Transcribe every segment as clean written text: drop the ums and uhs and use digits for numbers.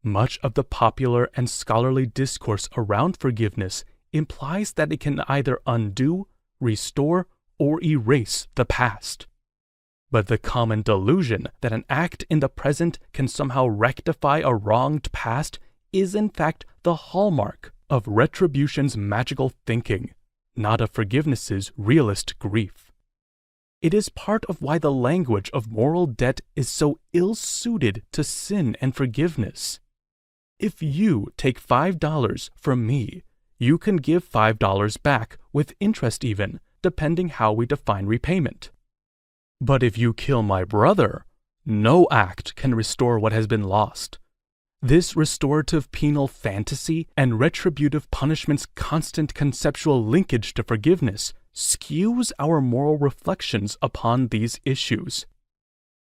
Much of the popular and scholarly discourse around forgiveness implies that it can either undo, restore, or erase the past. But the common delusion that an act in the present can somehow rectify a wronged past is in fact the hallmark of retribution's magical thinking, not of forgiveness's realist grief. It is part of why the language of moral debt is so ill-suited to sin and forgiveness. If you take $5 from me, you can give $5 back, with interest even, depending how we define repayment. But if you kill my brother, no act can restore what has been lost. This restorative penal fantasy and retributive punishment's constant conceptual linkage to forgiveness skews our moral reflections upon these issues.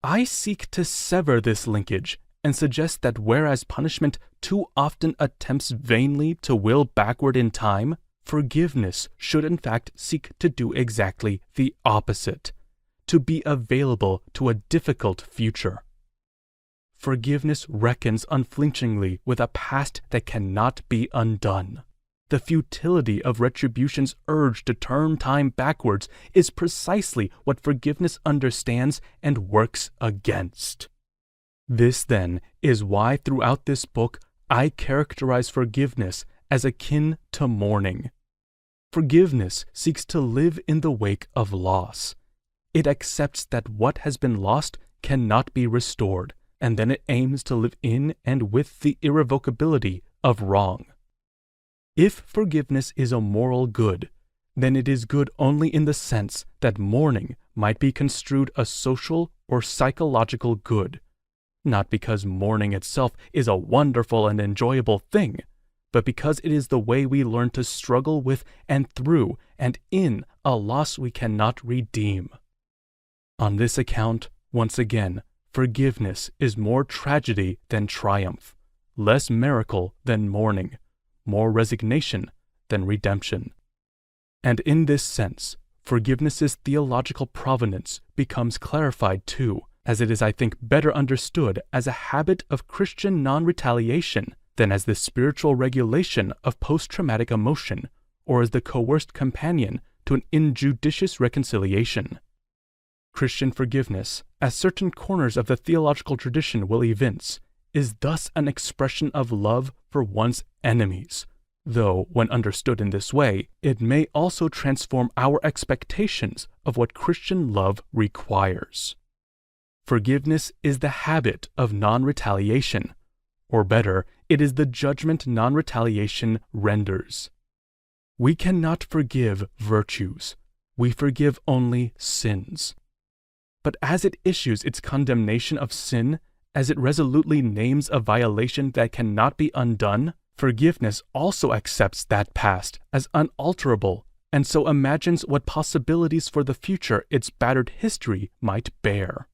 I seek to sever this linkage and suggest that whereas punishment too often attempts vainly to will backward in time, forgiveness should in fact seek to do exactly the opposite, to be available to a difficult future. Forgiveness reckons unflinchingly with a past that cannot be undone. The futility of retribution's urge to turn time backwards is precisely what forgiveness understands and works against. This, then, is why throughout this book I characterize forgiveness as akin to mourning. Forgiveness seeks to live in the wake of loss. It accepts that what has been lost cannot be restored, and then it aims to live in and with the irrevocability of wrong. If forgiveness is a moral good, then it is good only in the sense that mourning might be construed a social or psychological good, not because mourning itself is a wonderful and enjoyable thing, but because it is the way we learn to struggle with and through and in a loss we cannot redeem. On this account, once again, forgiveness is more tragedy than triumph, less miracle than mourning, more resignation than redemption. And in this sense, forgiveness's theological provenance becomes clarified too, as it is, I think, better understood as a habit of Christian non-retaliation than as the spiritual regulation of post-traumatic emotion, or as the coerced companion to an injudicious reconciliation. Christian forgiveness, as certain corners of the theological tradition will evince, is thus an expression of love for one's enemies, though, when understood in this way, it may also transform our expectations of what Christian love requires. Forgiveness is the habit of non-retaliation, or better, it is the judgment non-retaliation renders. We cannot forgive virtues, we forgive only sins. But as it issues its condemnation of sin, as it resolutely names a violation that cannot be undone, forgiveness also accepts that past as unalterable, and so imagines what possibilities for the future its battered history might bear.